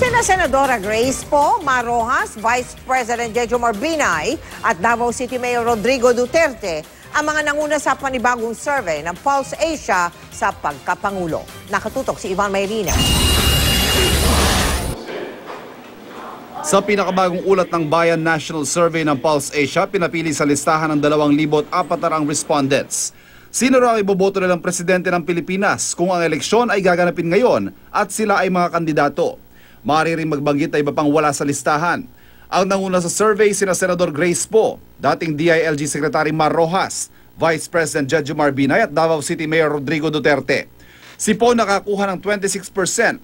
Sina Senadora Grace Poe, Mar Rojas, Vice President Jejomar Binay at Davao City Mayor Rodrigo Duterte ang mga nanguna sa panibagong survey ng Pulse Asia sa pagkapangulo. Nakatutok si Ivan Mayrina. Sa pinakabagong ulat ng Bayan National Survey ng Pulse Asia, pinapili sa listahan ng 2,004 respondents. Sino raw iboboto nilang presidente ng Pilipinas kung ang eleksyon ay gaganapin ngayon at sila ay mga kandidato? Maaari rin magbanggit na iba pang wala sa listahan. Ang nanguna sa survey sina Senador Grace Poe, dating DILG Secretary Mar Rojas, Vice President Jejomar Binay at Davao City Mayor Rodrigo Duterte. Si Poe nakakuha ng 26%, 4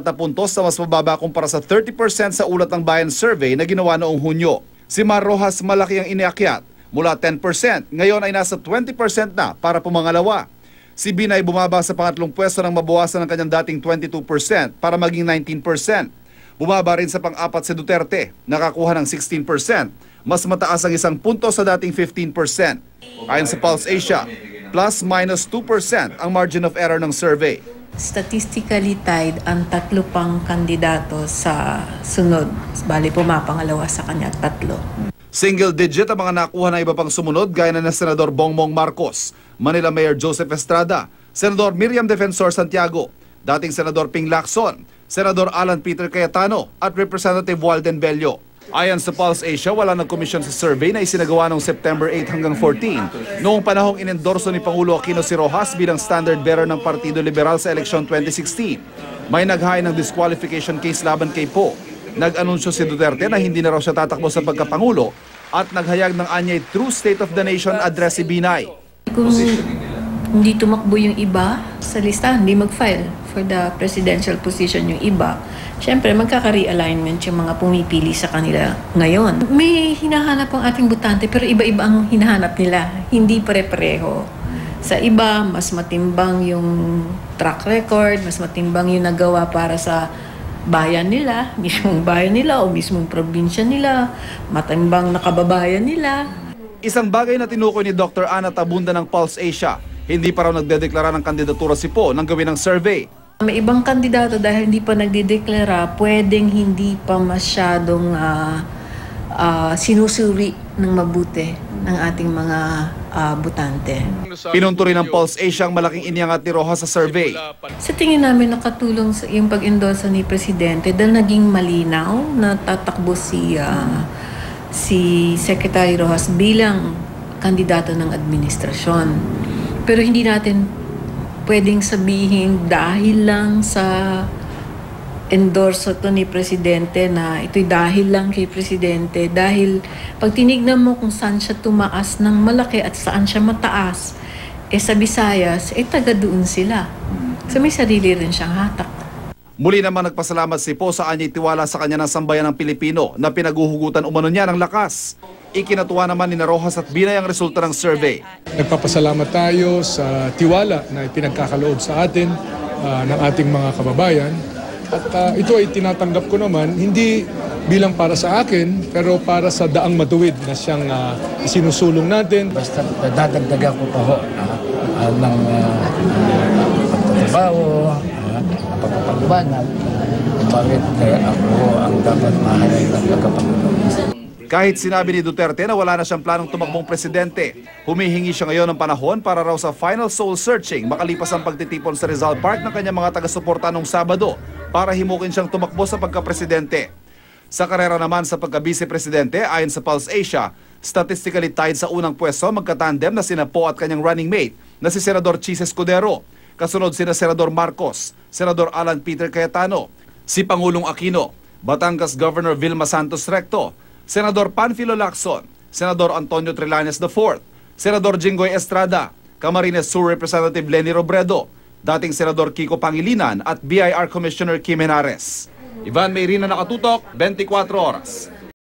na puntos na mas mababa kumpara sa 30% sa ulat ng Bayan Survey na ginawa noong Hunyo. Si Mar Rojas malaki ang iniakyat, mula 10%, ngayon ay nasa 20% na para pumangalawa. Si Binay bumaba sa pangatlong pwesto nang mabawasan ng kanyang dating 22% para maging 19%. Bumaba rin sa pang-apat si Duterte, nakakuha ng 16%, mas mataas ang 1 punto sa dating 15%. Ayon sa Pulse Asia, plus-minus 2% ang margin of error ng survey. Statistically tied ang 3 pang kandidato sa sunod. Bali pumapangalawa sa kanya 3. Single digit ang mga nakuha na iba pang sumunod gaya na Senador Bongbong Marcos, Manila Mayor Joseph Estrada, Senador Miriam Defensor Santiago, dating Senador Ping Lacson, Senador Alan Peter Cayetano at Representative Walden Bello. Ayon sa Pulse Asia, wala ng komisyon sa survey na isinagawa noong September 8 hanggang 14, noong panahong inendorso ni Pangulo Aquino si Rojas bilang standard bearer ng Partido Liberal sa eleksyon 2016. May naghain ng disqualification case laban kay Poe. Nag-anunsyo si Duterte na hindi na raw siya tatakbo sa pagkapangulo at naghayag ng anyay True State of the Nation address si Binay. Kung hindi tumakbo yung iba sa listahan, hindi mag-file for the presidential position yung iba, syempre magkaka-realignment yung mga pumipili sa kanila ngayon. May hinahanap ang ating botante pero iba-iba ang hinahanap nila, hindi pare-pareho. Sa iba, mas matimbang yung track record, mas matimbang yung nagawa para sa bayan nila, mismong bayan nila o mismong probinsya nila, matimbang na kababayan nila. Isang bagay na tinukoy ni Dr. Ana Tabunda ng Pulse Asia, hindi pa raw nagdedeklara ng kandidatura si Poe nang gawin ng survey. May ibang kandidato dahil hindi pa nagdedeklara, pwedeng hindi pa masyadong sinusuri ng mabuti ng ating mga botante. Pinunto rin ng Pulse Asia ang malaking iniangat ni Rojas sa survey. Sa tingin namin nakatulong sa yung pag-endorse ni Presidente dahil naging malinaw na tatakbo si Secretary Rojas bilang kandidato ng administrasyon. Pero hindi natin pwedeng sabihin dahil lang sa endorso to ni Presidente na ito'y dahil lang kay Presidente. Dahil pag tinignan mo kung saan siya tumaas ng malaki at saan siya mataas, sa Visayas, taga doon sila. So may sarili rin siyang hatak. Muli naman nagpasalamat si Poe sa anyay tiwala sa kanya ng sambayan ng Pilipino na pinaguhugutan umano niya ng lakas. Ikinatuwa naman ni Rojas at Binay ang resulta ng survey. Nagpapasalamat tayo sa tiwala na ipinagkakaloob sa atin ng ating mga kababayan. At ito ay tinatanggap ko naman, hindi bilang para sa akin, pero para sa daang matuwid na siyang isinusulong natin. Basta dadagdagan ko pa ho ng pagtatrabaho, pagpapaliwanag, bakit kaya ako ang dapat mahalay ng pagkapangulo. Kahit sinabi ni Duterte na wala na siyang planong tumakbong presidente, humihingi siya ngayon ng panahon para raw sa final soul searching makalipas ang pagtitipon sa Rizal Park ng kanyang mga taga-suporta noong Sabado para himukin siyang tumakbo sa pagka-presidente. Sa karera naman sa pagka-vice-presidente, ayon sa Pulse Asia, statistically tied sa unang pwesto magkatandem na sina Poe at kanyang running mate na si Senador Chis Escudero. Kasunod sina Senador Marcos, Senador Alan Peter Cayetano, si Pangulong Aquino, Batangas Governor Vilma Santos Recto, Senador Panfilo Lacson, Senador Antonio Trillanes IV, Senador Jinggoy Estrada, Camarines Sur Representative Leni Robredo, dating Senador Kiko Pangilinan at BIR Commissioner Kim Henares. Ivan Mayrina, Nakatutok, 24 Oras.